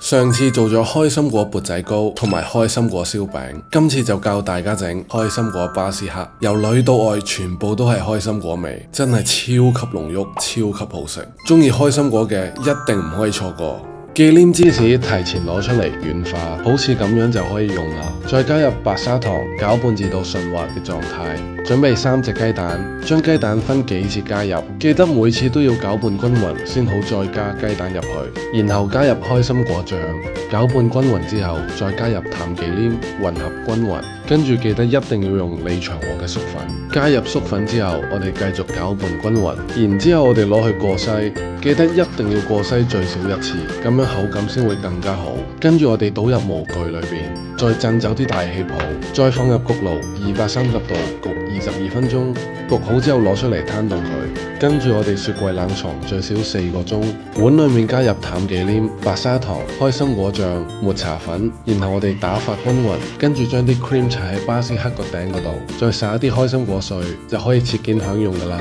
上次做咗開心果缽仔糕同埋開心果燒餅，今次就教大家整開心果巴斯克，由裏到外全部都係開心果味，真係超級濃郁，超級好食。中意開心果嘅一定唔可以錯過。忌廉芝士提前攞出嚟軟化，好似咁樣就可以用啦。再加入白砂糖，攪拌至到順滑嘅狀態。準備3隻雞蛋，將雞蛋分幾次加入，記得每次都要攪拌均勻先好再加雞蛋入去。然後加入開心果醬，攪拌均勻之後，再加入淡忌廉，混合均勻。跟住記得一定要用李祥和嘅粟粉。加入粟粉之後，我哋繼續攪拌均勻。然之後我哋攞去過篩，記得一定要過篩最少1次，咁樣口感先會更加好。跟住我哋倒入模具裏邊，再震走啲大氣泡，再放入焗爐230度焗22分鐘。焗好之後攞出嚟攤凍佢。跟住我哋雪櫃冷藏最少4個鐘。碗裏面加入淡忌廉、白砂糖、開心果醬、抹茶粉，然後我哋打發均勻。跟住將啲 cream 搽喺巴斯克個頂嗰度，再撒一啲開心果碎，就可以切件享用㗎啦。